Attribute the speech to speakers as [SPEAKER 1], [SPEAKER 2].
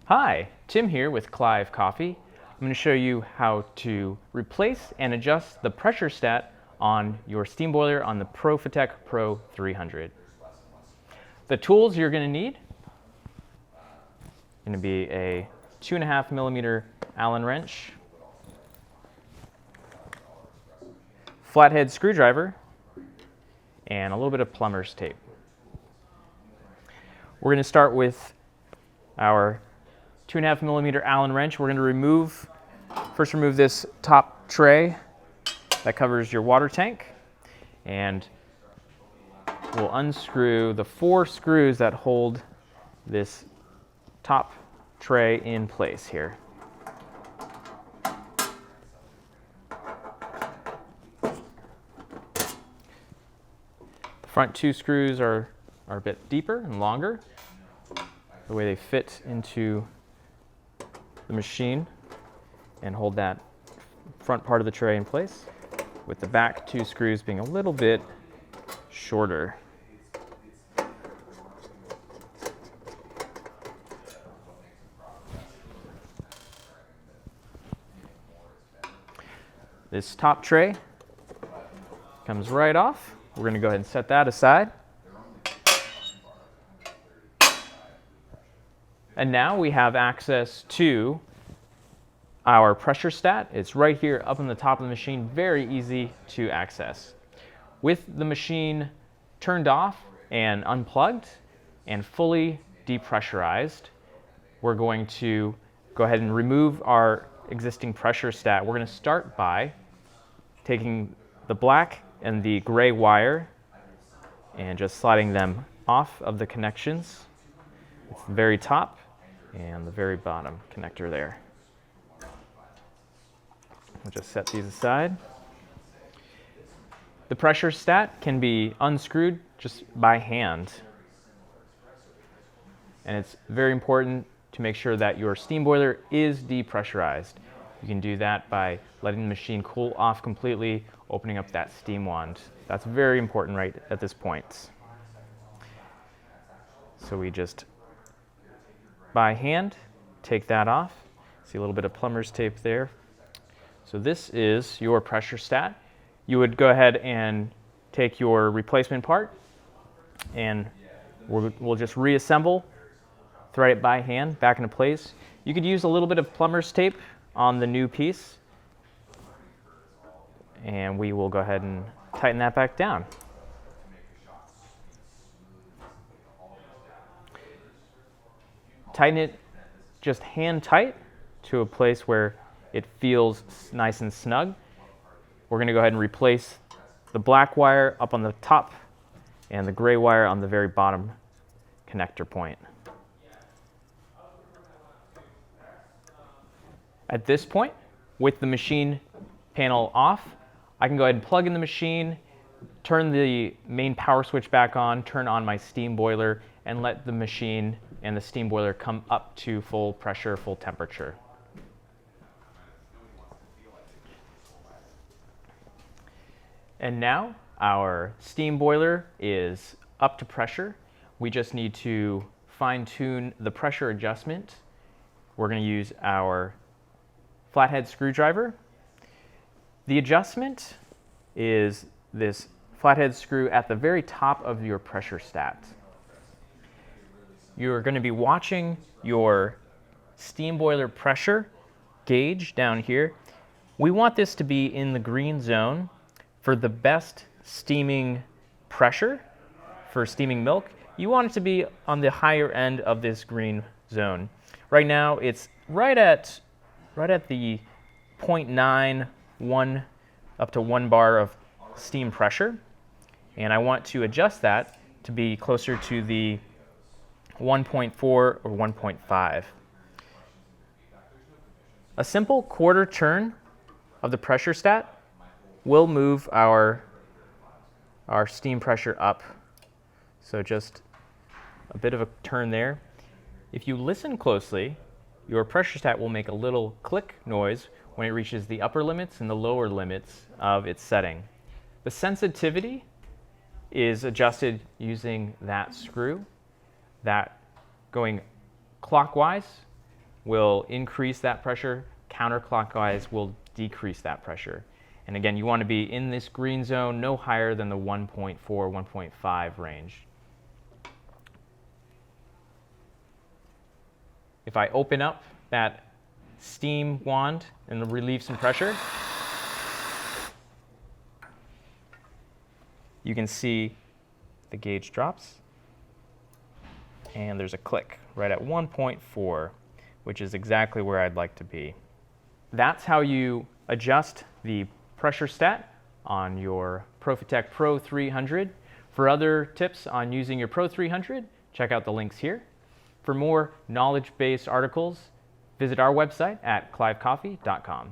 [SPEAKER 1] Hi, Tim here with Clive Coffee. I'm going to show you how to replace and adjust the pressure stat on your steam boiler on the Profitec Pro 300. The tools you're going to need are going to be a 2.5 millimeter Allen wrench, flathead screwdriver, and a little bit of plumber's tape. We're going to start with our 2.5 millimeter Allen wrench. We're going to first remove this top tray that covers your water tank, and we'll unscrew the 4 screws that hold this top tray in place here. The front 2 screws are a bit deeper and longer, the way they fit into the machine and hold that front part of the tray in place, with the back 2 screws being a little bit shorter. This top tray comes right off. We're going to go ahead and set that aside. And now we have access to our pressure stat. It's right here up on the top of the machine, very easy to access. With the machine turned off and unplugged and fully depressurized, we're going to go ahead and remove our existing pressure stat. We're going to start by taking the black and the gray wire and just sliding them off of the connections. It's the very top and the very bottom connector there. We'll just set these aside. The pressure stat can be unscrewed just by hand. And it's very important to make sure that your steam boiler is depressurized. You can do that by letting the machine cool off completely, opening up that steam wand. That's very important right at this point. So we just by hand take that off. See a little bit of plumber's tape there. So this is your pressure stat. You would go ahead and take your replacement part and we'll just reassemble, thread it by hand back into place. You could use a little bit of plumber's tape on the new piece, and we will go ahead and tighten that back down. Tighten it just hand tight to a place where it feels nice and snug. We're going to go ahead and replace the black wire up on the top and the gray wire on the very bottom connector point. At this point, with the machine panel off, I can go ahead and plug in the machine, turn the main power switch back on, turn on my steam boiler, and let the machine and the steam boiler come up to full pressure, full temperature. And now our steam boiler is up to pressure. We just need to fine-tune the pressure adjustment. We're going to use our flathead screwdriver. The adjustment is this flathead screw at the very top of your pressure stat. You're going to be watching your steam boiler pressure gauge down here. We want this to be in the green zone for the best steaming pressure for steaming milk. You want it to be on the higher end of this green zone. Right now it's right at the 0.91 up to 1 bar of steam pressure, and I want to adjust that to be closer to the 1.4 or 1.5. A simple quarter turn of the pressure stat will move our steam pressure up. So just a bit of a turn there. If you listen closely, your pressure stat will make a little click noise when it reaches the upper limits and the lower limits of its setting. The sensitivity is adjusted using that screw, that going clockwise will increase that pressure, counterclockwise will decrease that pressure. And again, you want to be in this green zone, no higher than the 1.4, 1.5 range. If I open up that steam wand and relieve some pressure, you can see the gauge drops, and there's a click right at 1.4, which is exactly where I'd like to be. That's how you adjust the pressure stat on your Profitec Pro 300. For other tips on using your Pro 300, check out the links here. For more knowledge-based articles, visit our website at clivecoffee.com.